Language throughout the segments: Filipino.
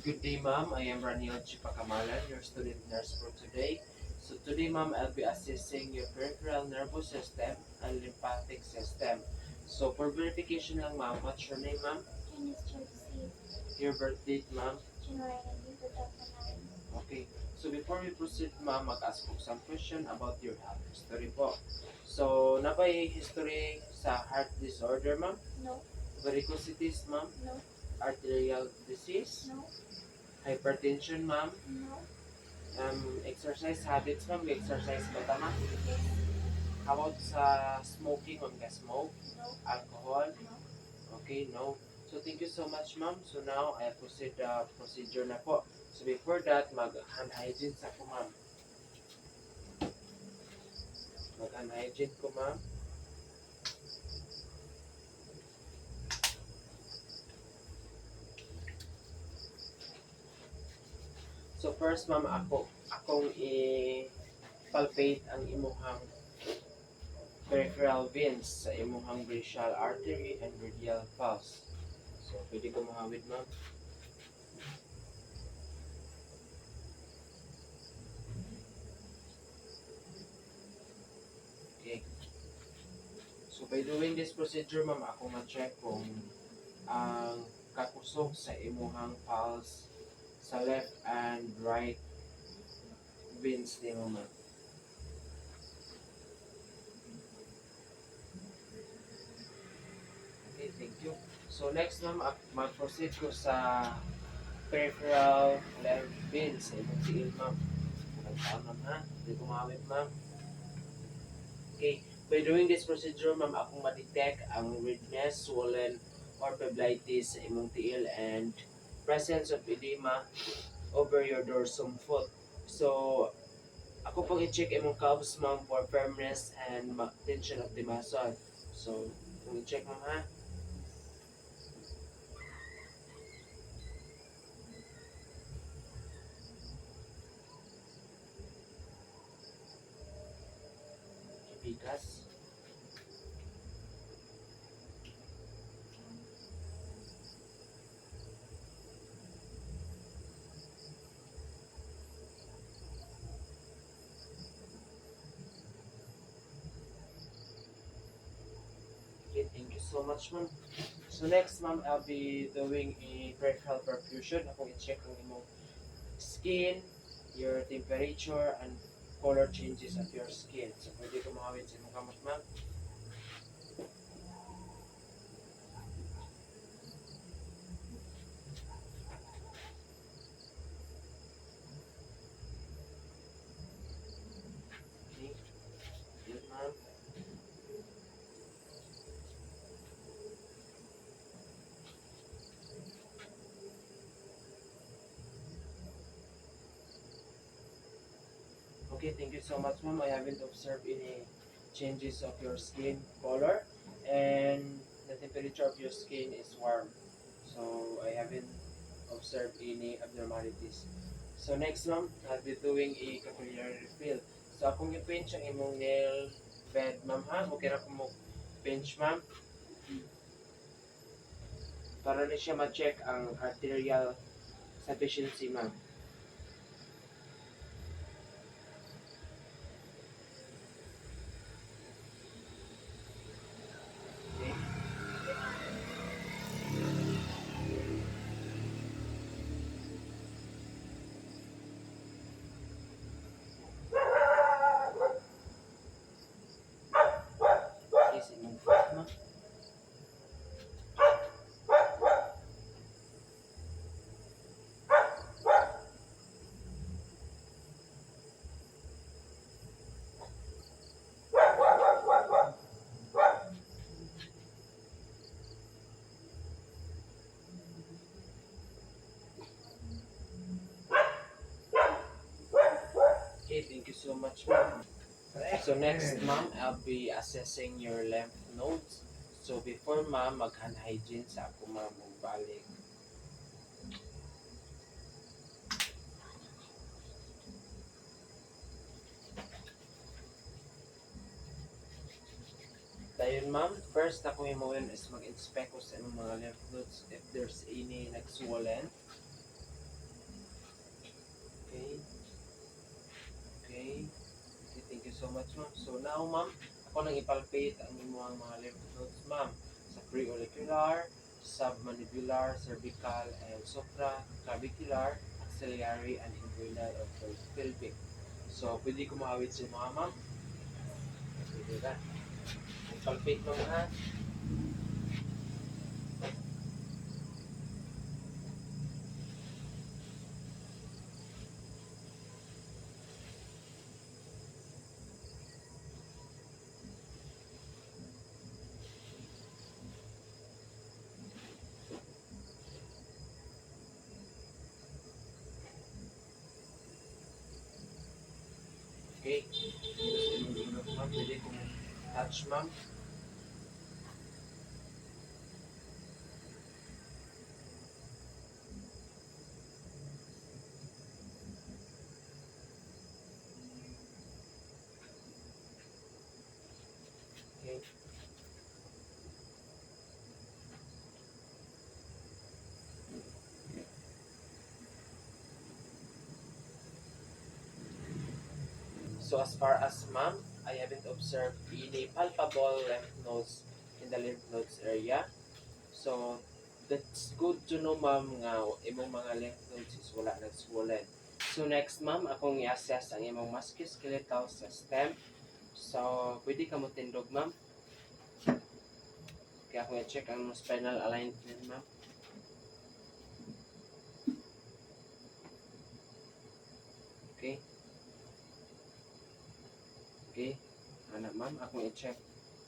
Good day, ma'am. I am Raniel Chipakamalan, your student nurse for today. So today, ma'am, I'll be assessing your peripheral nervous system and lymphatic system. So for verification lang, ma'am, what's your name, ma'am? Chinese Chelsea, Your birth date, ma'am? January 19, 2009. Okay. So before we proceed, ma'am, mag-ask ko some question about your health history po. So, nabay history sa heart disorder, ma'am? No, Varicosities, ma'am? no, Arterial disease? no, Hypertension, ma'am? no, Exercise habits, ma'am. Exercise ba tama? yes, How about sa smoking, ma'am? Ka-smoke? no, Alcohol? no. Okay, no. So, thank you so much, ma'am. So, now, I proceed the procedure na po. So, before that, mag-hand hygiene sa ko, ma'am. Mag-hand hygiene ko, ma'am. So, first, ma'am, akong i-palpate ang imuhang peripheral veins sa imuhang brachial artery and radial pulse. So, pwede ko mahawid, ma'am. Okay. So, by doing this procedure, ma'am, ako ma-check kung ang kakusog sa imuhang pulse sa left and right veins ni mo, ma'am. Okay, thank you. So, next, ma'am, mag-proceed ko sa peripheral left veins sa imong tiil, ma'am. Magtaan, ma'am, ha? Hindi ko mahawid, ma'am. Okay. By doing this procedure, ma'am, akong ma-detect ang redness, swollen, or phlebitis sa imong tiil and presence of edema over your dorsum foot. So, ako pang i-check imong calves, ma'am, for firmness and tension of the muscle. So, kung i-check, ma'am, ha? Ibigas. Okay, thank you so much, ma'am. So next, ma'am, I'll be doing a peripheral perfusion. Akong i-check ang imong skin, your temperature, and color changes of your skin. So, pwede ko makawin sa imong kamot, ma'am. Okay, good, ma'am. Okay, thank you so much, ma'am. I haven't observed any changes of your skin color, and the temperature of your skin is warm. So, I haven't observed any abnormalities. So, next, ma'am, I'll be doing a capillary refill. So, akong i-pinch ang imong nail bed, ma'am, ha? Okay na ko mo pinch, ma'am, para na siya ma-check ang arterial sufficiency, ma'am. Okay? Okay, sa imong foot, ma'am. Okay, thank you so much, ma'am. So next, ma'am, I'll be assessing your lymph nodes. So before, ma'am, mag-hand hygiene sa ako, ma'am, ug balik. Dayon, ma'am, first ako himuon is mag-inspect ko sa imong mga lymph nodes if there's any like swollen. Okay. Okay, thank you so much, ma'am. So now, ma'am, ako nang ipalpate ang inyong mga lymph nodes, ma'am, sa preauricular, submandibular, cervical, and supraclavicular, axillary, and inguinal of the pelvic. So, pwede ko maawit sa mga ma'am. Pwede ka. Ipalpate mo ha. Okay. Gusto ma'am, pwede kong touch, ma'am. Okay. So as far as ma'am, I haven't observed any palpable lymph nodes in the lymph nodes area. So that's good to know ma'am nga imong mga lymph nodes is wala nag-swollen. So next ma'am, akong i-assess ang imong musculoskeletal system. So pwede ka mo tindog ma'am. Kaya akong i-check ang spinal alignment ma'am. Okay. Okay. Anak ma'am, akong i-check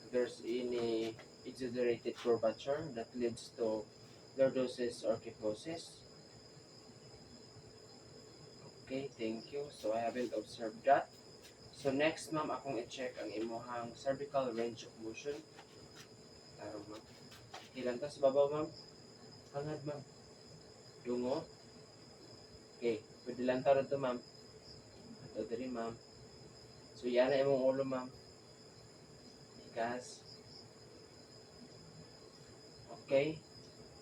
if there's any exaggerated curvature that leads to lordosis or kyphosis. Okay, thank you. So I haven't observed that. So next ma'am, akong i-check ang imuhang cervical range of motion. Taro ma'am. Ilan to sa babaw ma'am? Hangad ma'am. Dungo. Okay, pwede lang taro to ma'am. Ito diri ma'am. So yan na imong ulo ma'am. Ikas. Okay.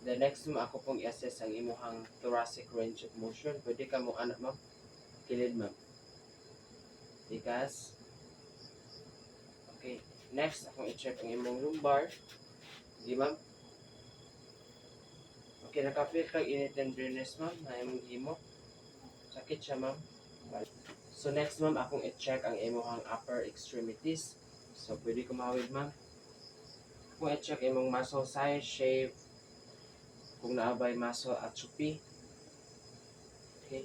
The next ma'am, ako pong i-assess ang imuhang thoracic range of motion. Pwede ka mo anak ma'am. Kilid ma'am. Ikas. Okay. Next, akong i-check ang imong lumbar. Di ma'am? Okay, nakapit kag init and dryness ma'am na imong himo. Sakit siya ma'am. So next ma'am, akong i-check ang imong upper extremities. So pwede ko mahawid ma'am. Akong i-check imong muscle size, shape, kung naabay muscle atrophy. Okay.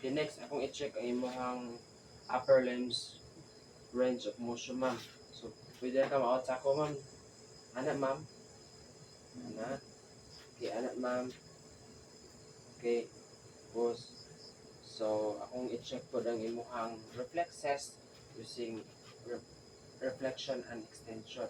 Okay, next, akong i-check ang imong upper limbs range of motion ma'am. So pwede ka ma-out sa ako ma'am. Anak ma'am. Anak. Okay, anak ma'am. Okay, boss. So, akong i-check po ang imuhang reflexes using reflection and extension.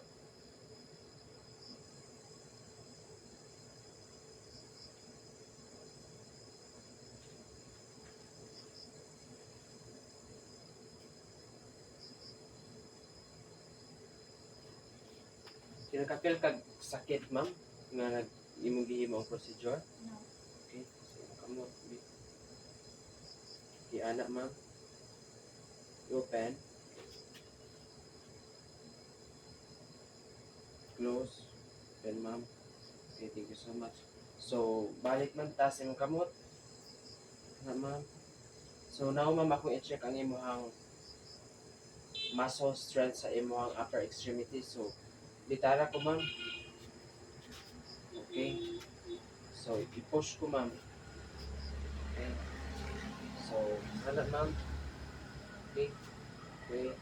Kinakapil kag sakit ma'am nga imong gihimo ang procedure. No. Okay, so kamo di anak ma'am. Open. Close. Open ma'am. Okay, thank you so much. So, balik man ta sa imong kamot. Anak ma'am. So, now ma'am, akong i-check ang imong muscle strength sa imong upper extremity. So, bitara ko ma'am. Okay. So, i-push ko ma'am. Okay. So, anak ma'am. Okay. Okay.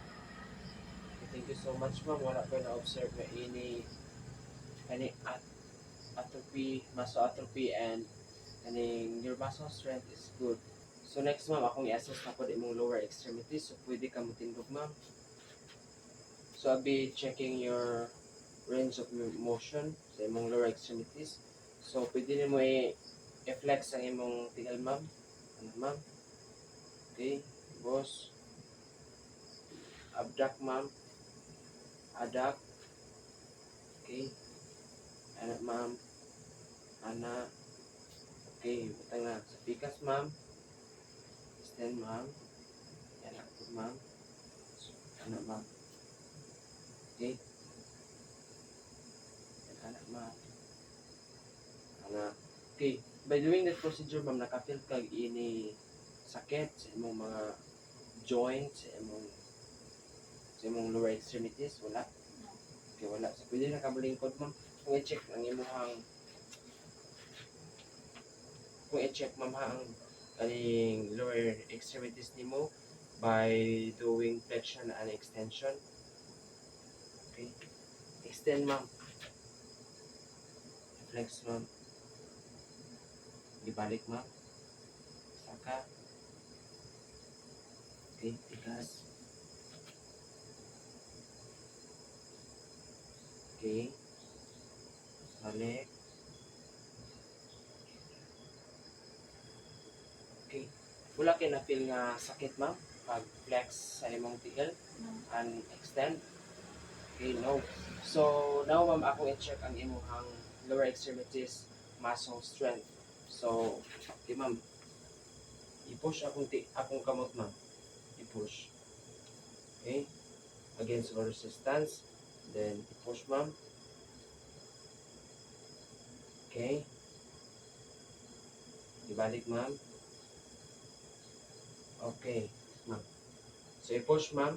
Thank you so much ma'am. Wala ko na-observe na any atrophy, muscle atrophy, and your muscle strength is good. So next ma'am, akong i-assess na po di mong lower extremities. So pwede ka motindog ma'am. So I'll be checking your range of motion sa imong lower extremities. So pwede mo i-flex ang imong tigal ma'am. Ano ma'am? Okay, boss. Abduct ma'am. Adduct. Okay. Anak ma'am. Anak. Okay. Okay, butang na. Sa pikas, ma'am. Extend, ma'am. Yan ako, ma'am. Ano, ma'am. Okay. Yan, anak, ma'am. Anak. Okay. By doing that procedure, ma'am, nakafeel kag ini sakit sa imong mga joints, sa imong lower extremities, wala? Okay, wala. So, pwede na kabalingkod, ma'am. Kung i-check ang imong kung i-check, ma'am, ha, ang kaning lower extremities nimo by doing flexion and extension. Okay. Extend, ma'am. Flex, ma'am. Ibalik, ma'am. Saka. Okay, tigas. Okay. Balik. Okay. Wala kayo na feel nga sakit, ma'am? Pag-flex sa imong tiil No. and extend? Okay, no. So, now, ma'am, ako i-check ang imong lower extremities muscle strength. So, okay, ma'am. I-push akong kamot, ma'am. I-push. Okay? Against all resistance. Then, i-push, ma'am. Okay? Ibalik, ma'am. Okay, ma'am. So, i-push, ma'am.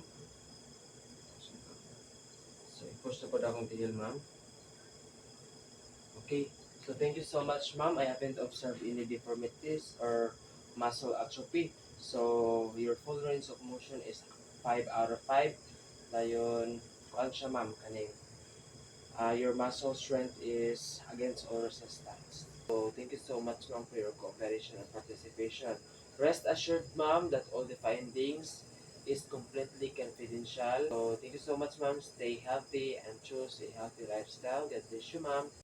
So, i-push na po akong tigil, ma'am. Okay. So, thank you so much, ma'am. I haven't observed any deformities or muscle atrophy. So, your full range of motion is 5 out of 5. Dayon, kuan siya, ma'am, kaning your muscle strength is against all resistance. So, thank you so much, ma'am, for your cooperation and participation. Rest assured, ma'am, that all the findings is completely confidential. So, thank you so much, ma'am. Stay healthy and choose a healthy lifestyle. God bless you, ma'am.